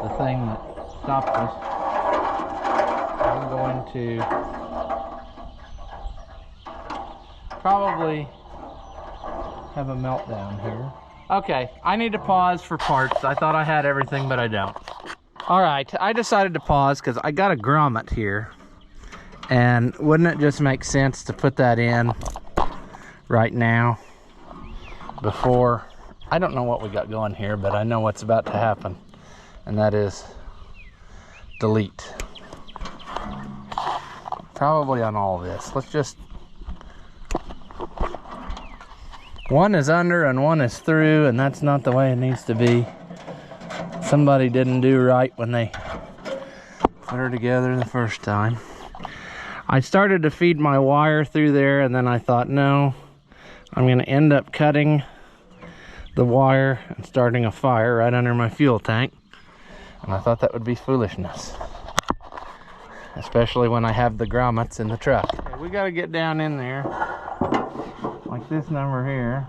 the thing that stopped us. I'm going to probably have a meltdown here. Okay, I need to pause for parts. I thought I had everything, but I don't. All right, I decided to pause because I got a grommet here. And wouldn't it just make sense to put that in right now before, I don't know what we got going here, but I know what's about to happen. And that is delete. Probably on all this. Let's just, one is under and one is through, and that's not the way it needs to be. Somebody didn't do right when they put her together the first time. I started to feed my wire through there, and then I thought, no, I'm going to end up cutting the wire and starting a fire right under my fuel tank. And I thought that would be foolishness, especially when I have the grommets in the truck. Okay, we got to get down in there. Like this number here.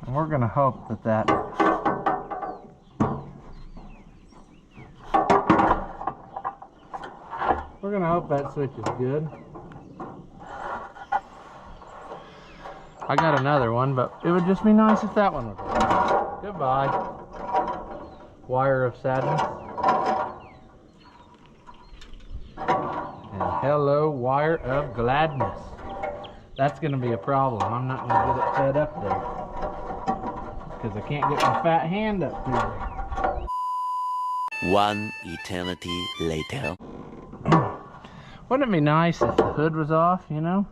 And we're gonna hope that we're gonna hope that switch is good. I got another one, but it would just be nice if that one would work. Goodbye. Wire of sadness. Hello, wire of gladness. That's going to be a problem. I'm not going to get it fed up there because I can't get my fat hand up through there. One eternity later. Wouldn't it be nice if the hood was off, you know?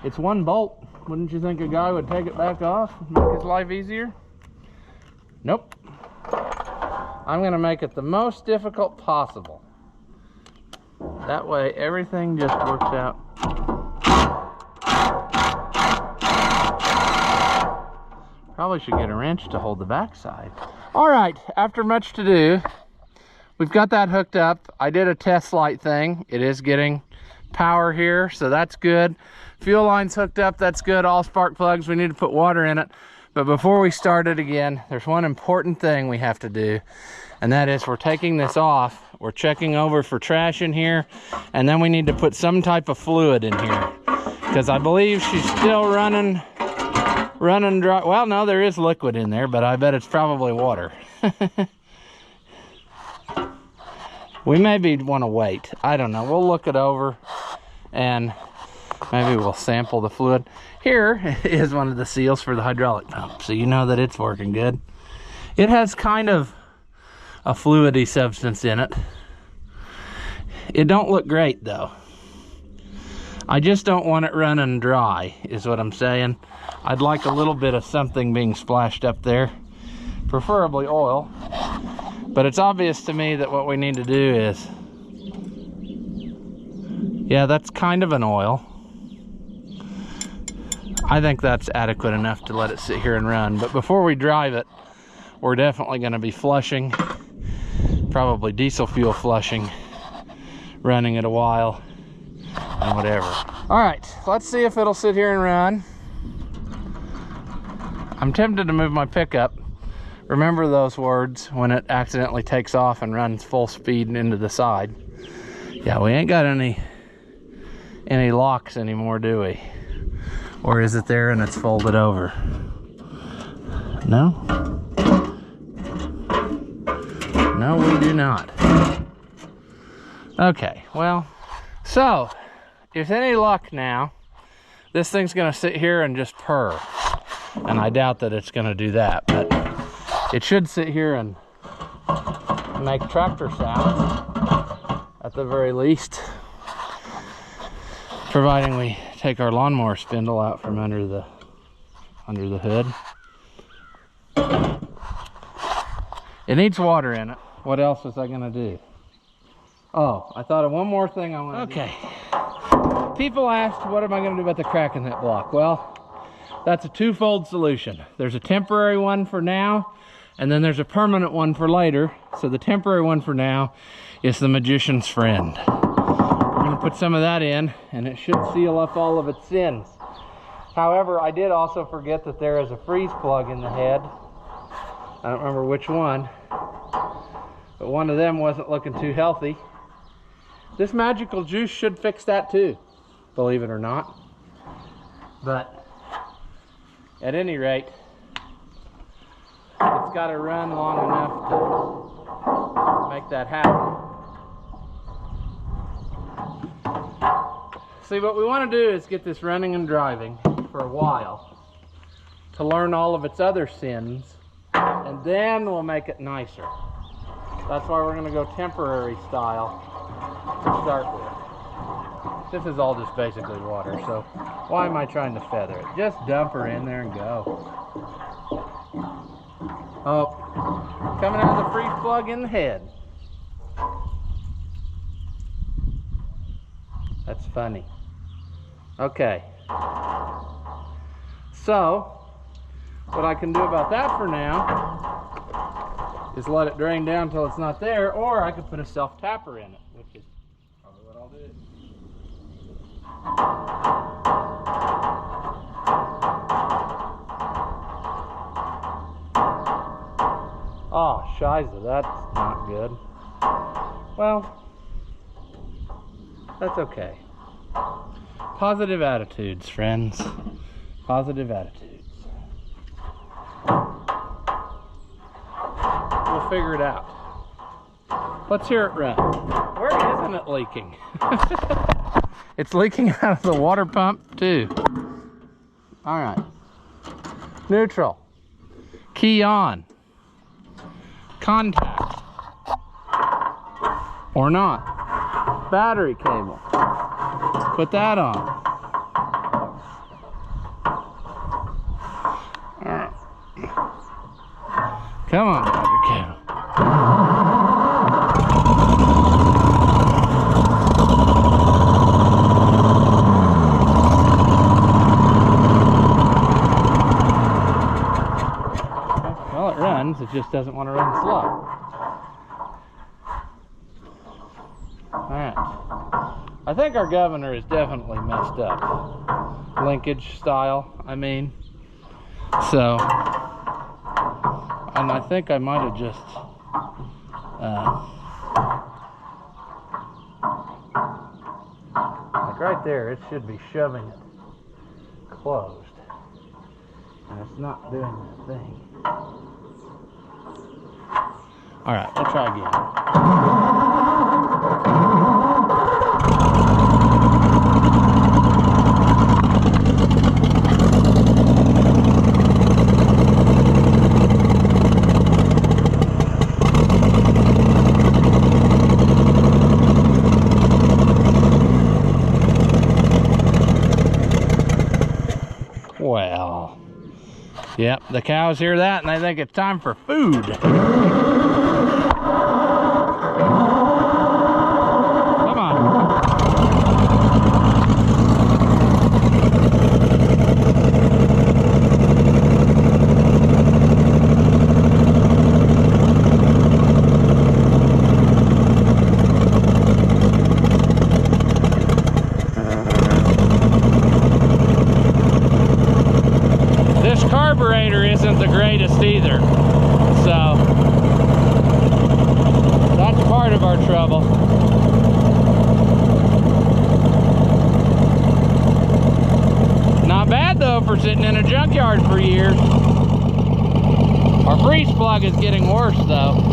It's one bolt. Wouldn't you think a guy would take it back off and make his life easier? Nope. I'm going to make it the most difficult possible. That way everything just works out. Probably should get a wrench to hold the backside. All right, after much to do, we've got that hooked up. I did a test light thing. It is getting power here, so that's good. Fuel line's hooked up, that's good. All spark plugs, we need to put water in it. But before we start it again, there's one important thing we have to do, and that is we're taking this off. We're checking over for trash in here, and then we need to put some type of fluid in here because I believe she's still running dry. Well, no, there is liquid in there, but I bet it's probably water. We maybe want to wait. I don't know. We'll look it over and maybe we'll sample the fluid. Here is one of the seals for the hydraulic pump, so you know that it's working good. It has kind of a fluidy substance in it. It don't look great though. I just don't want it running dry is what I'm saying. I'd like a little bit of something being splashed up there, preferably oil. But it's obvious to me that what we need to do is, yeah, that's kind of an oil. I think that's adequate enough to let it sit here and run. But before we drive it, we're definitely going to be flushing, probably diesel fuel flushing, running it a while and whatever. All right, let's see if it'll sit here and run. I'm tempted to move my pickup. Remember those words when it accidentally takes off and runs full speed into the side. Yeah, we ain't got any locks anymore, do we? Or is it there and it's folded over? No? No, we do not. Okay, well, so if any luck now, this thing's gonna sit here and just purr. And I doubt that it's gonna do that, but it should sit here and make tractor sounds at the very least, providing we take our lawnmower spindle out from under the hood. It needs water in it. What else was I gonna do? Oh, I thought of one more thing I want to do. Okay. People asked, what am I going to do about the crack in that block? Well, that's a twofold solution. There's a temporary one for now, and then there's a permanent one for later. So the temporary one for now is the magician's friend. We're going to put some of that in, and it should seal up all of its sins. However, I did also forget that there is a freeze plug in the head. I don't remember which one, but one of them wasn't looking too healthy. This magical juice should fix that too, believe it or not. But at any rate, it's got to run long enough to make that happen. See, what we want to do is get this running and driving for a while to learn all of its other sins, and then we'll make it nicer. That's why we're going to go temporary style to start with. This is all just basically water, so why am I trying to feather it? Just dump her in there and go. Oh, coming out of the freeze plug in the head. That's funny. Okay. So, what I can do about that for now is let it drain down until it's not there, or I could put a self-tapper in it, which is probably what I'll do. Oh, shiza, that's not good. Well, that's okay. Positive attitudes, friends. Positive attitudes. We'll figure it out. Let's hear it run. Where isn't it leaking? It's leaking out of the water pump too. All right. Neutral. Key on. Contact. Or not. Battery cable. Put that on. All right. Come on, battery cable. Well, it runs, it just doesn't want to run slow. Alright. I think our governor is definitely messed up. Linkage style, I mean. So, and I think I might have just like right there, it should be shoving it closed. And it's not doing that thing. Alright, we'll try again. Well, yep, the cows hear that and they think it's time for food. Come on. This carburetor isn't the greatest either, so that's part of our trouble. Not bad though for sitting in a junkyard for years. Our freeze plug is getting worse though.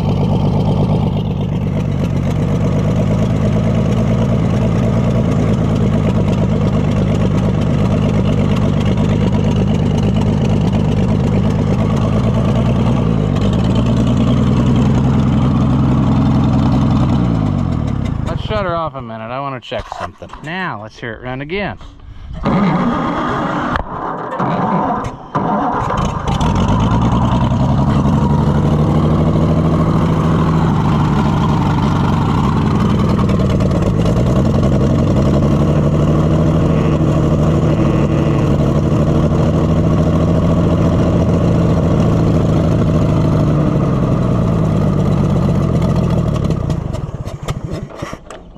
shut her off a minute. I want to check something. Now, let's hear it run again.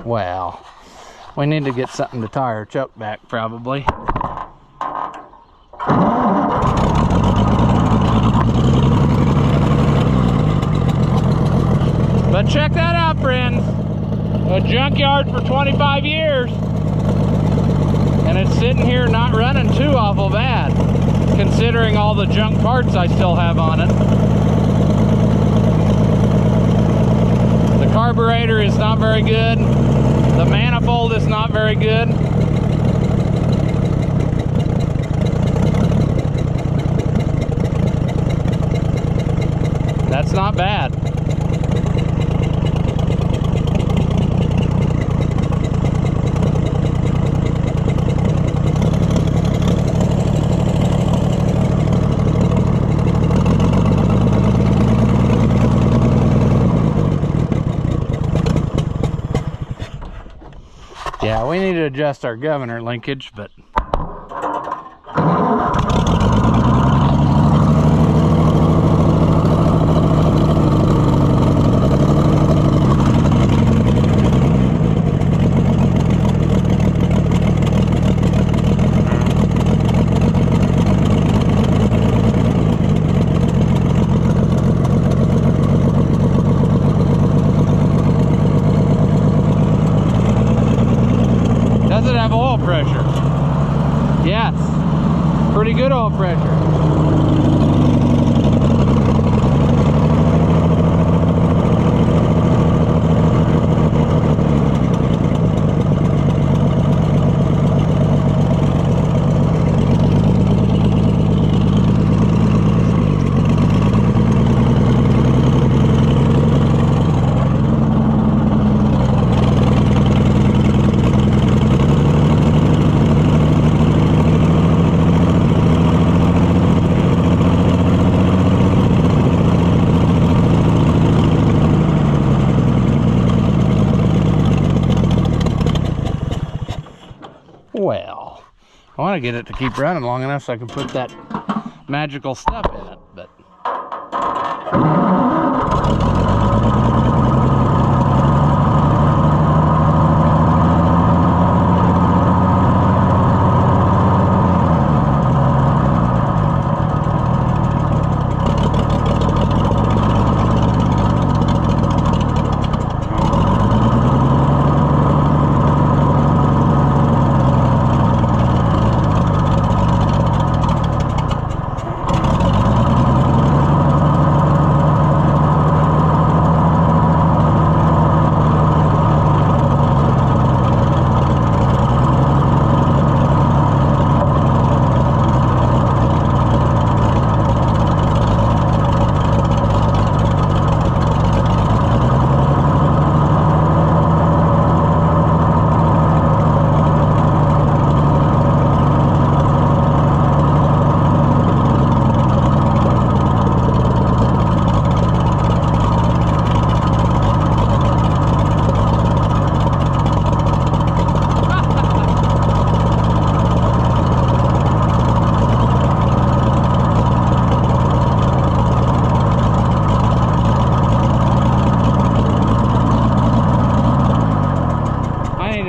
Well, we need to get something to tie her choke back, probably. But check that out, friends. A junkyard for 25 years. And it's sitting here not running too awful bad, considering all the junk parts I still have on it. The carburetor is not very good. The manifold is not very good. That's not bad. Yeah, we need to adjust our governor linkage, but does it have oil pressure? Yes, pretty good oil pressure. Well, I want to get it to keep running long enough so I can put that magical stuff in it, but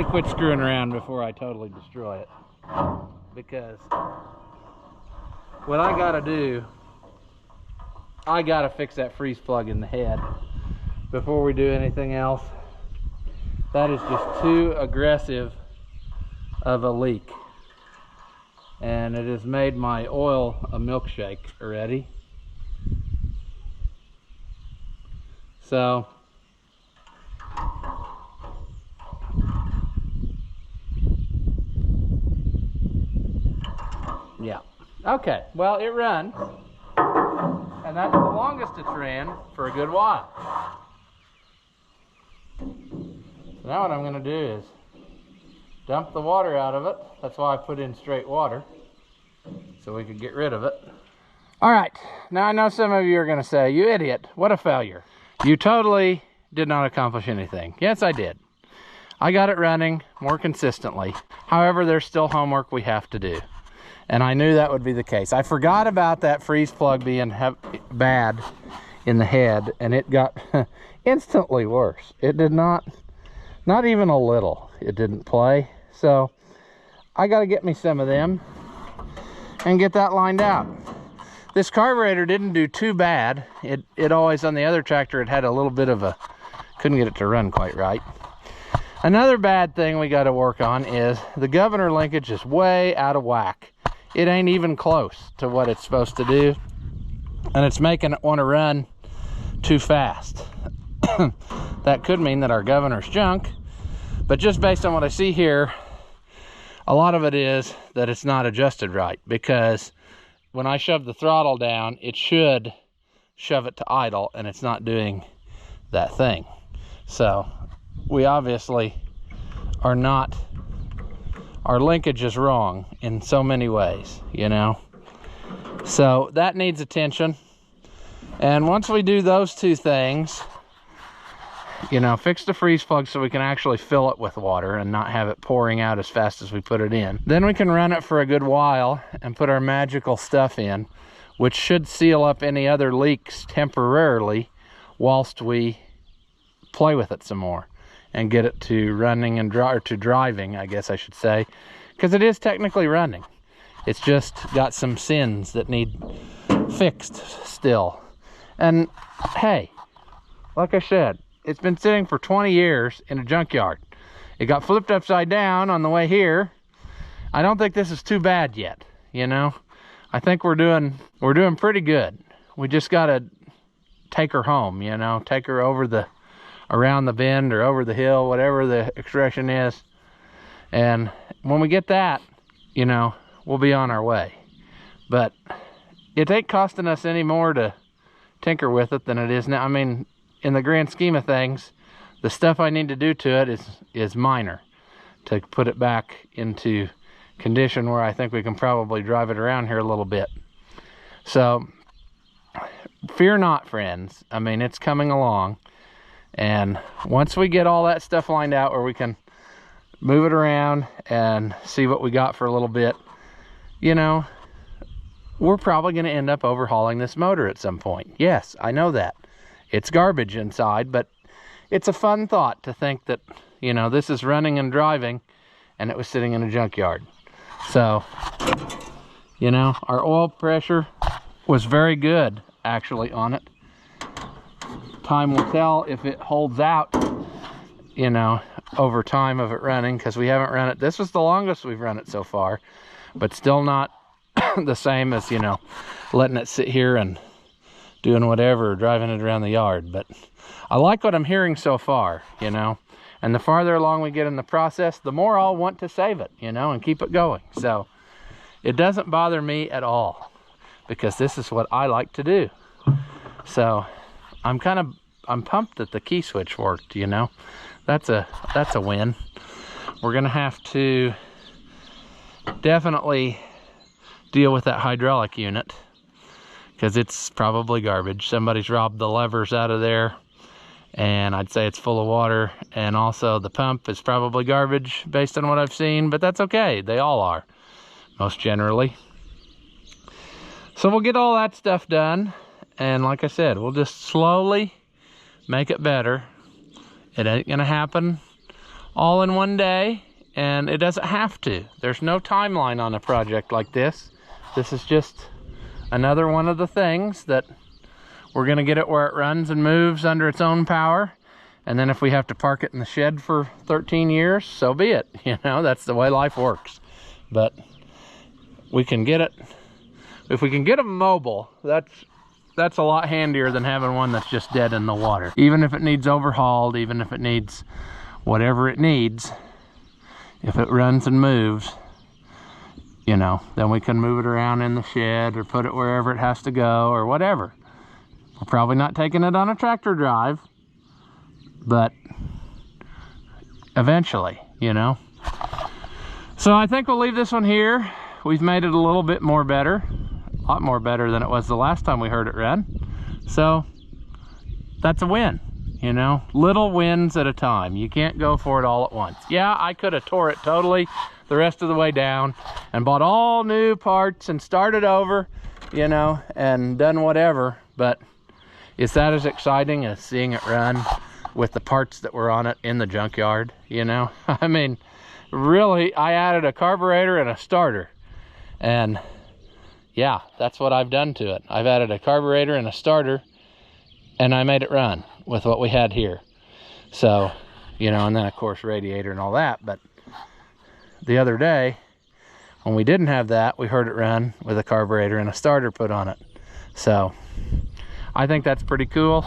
quit screwing around before I totally destroy it, because what I gotta do, I gotta fix that freeze plug in the head before we do anything else. That is just too aggressive of a leak, and it has made my oil a milkshake already. So yeah, okay, well, it runs, and that's the longest it's ran for a good while. now what I'm gonna do is dump the water out of it. That's why I put in straight water, so we could get rid of it. All right, now I know some of you are gonna say, you idiot, what a failure. You totally did not accomplish anything. Yes, I did. I got it running more consistently. However, there's still homework we have to do. And I knew that would be the case. I forgot about that freeze plug being bad in the head, and it got instantly worse. It did not even a little, it didn't play. So I gotta get me some of them and get that lined out. This carburetor didn't do too bad. It always, on the other tractor, it had a little bit of a, couldn't get it to run quite right. Another bad thing we got to work on is the governor linkage is way out of whack. It ain't even close to what it's supposed to do, and it's making it want to run too fast. That could mean that our governor's junk, but just based on what I see here, a lot of it is that it's not adjusted right, because when I shove the throttle down, it should shove it to idle, and it's not doing that thing. So we obviously are not, our linkage is wrong in so many ways, you know. So that needs attention. And once we do those two things, you know, fix the freeze plug so we can actually fill it with water and not have it pouring out as fast as we put it in. Then we can run it for a good while and put our magical stuff in, which should seal up any other leaks temporarily whilst we play with it some more and get it to running and to driving, I guess I should say, because it is technically running. It's just got some sins that need fixed still. And hey, like I said, it's been sitting for 20 years in a junkyard. It got flipped upside down on the way here. I don't think this is too bad yet, you know. I think we're doing pretty good. We just gotta take her home, you know, take her over around the bend or over the hill, whatever the expression is. And when we get that, you know, we'll be on our way. But it ain't costing us any more to tinker with it than it is now. I mean, in the grand scheme of things, the stuff I need to do to it is minor to put it back into condition where I think we can probably drive it around here a little bit. So fear not, friends. I mean, it's coming along, and once we get all that stuff lined out where we can move it around and see what we got for a little bit, you know, we're probably going to end up overhauling this motor at some point. Yes, I know that. It's garbage inside, but it's a fun thought to think that, you know, this is running and driving and it was sitting in a junkyard. So, you know, our oil pressure was very good actually on it. Time will tell if it holds out, you know, over time of it running, because we haven't run it. This was the longest we've run it so far, but still not the same as, you know, letting it sit here and doing whatever, driving it around the yard. But I like what I'm hearing so far, you know, and the farther along we get in the process, the more I'll want to save it, you know, and keep it going. So it doesn't bother me at all, because this is what I like to do. So I'm pumped that the key switch worked, you know. That's a win. We're gonna have to definitely deal with that hydraulic unit, because it's probably garbage. Somebody's robbed the levers out of there, and I'd say it's full of water. And also the pump is probably garbage based on what I've seen, but that's okay. They all are, most generally. So we'll get all that stuff done, and like I said, we'll just slowly make it better. It ain't gonna happen all in one day, and it doesn't have to. There's no timeline on a project like this. This is just another one of the things that we're gonna get it where it runs and moves under its own power. And then if we have to park it in the shed for 13 years, so be it. You know, that's the way life works. But we can get it, if we can get them mobile, that's a lot handier than having one that's just dead in the water. Even if it needs overhauled, even if it needs whatever it needs, if it runs and moves, you know, then we can move it around in the shed or put it wherever it has to go or whatever. We're probably not taking it on a tractor drive, but eventually, you know. So I think we'll leave this one here. We've made it a little bit more better, a lot more better than it was the last time we heard it run. So that's a win, you know, little wins at a time. You can't go for it all at once. Yeah, I could have tore it totally the rest of the way down and bought all new parts and started over, you know, and done whatever, but is that as exciting as seeing it run with the parts that were on it in the junkyard, you know? I mean, really, I added a carburetor and a starter, and yeah, that's what I've done to it. I've added a carburetor and a starter, and I made it run with what we had here. So, you know, and then of course radiator and all that. But the other day, when we didn't have that, we heard it run with a carburetor and a starter put on it. So I think that's pretty cool,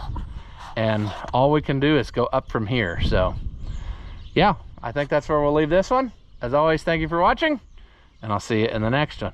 and all we can do is go up from here. So yeah, I think that's where we'll leave this one. As always, thank you for watching, and I'll see you in the next one.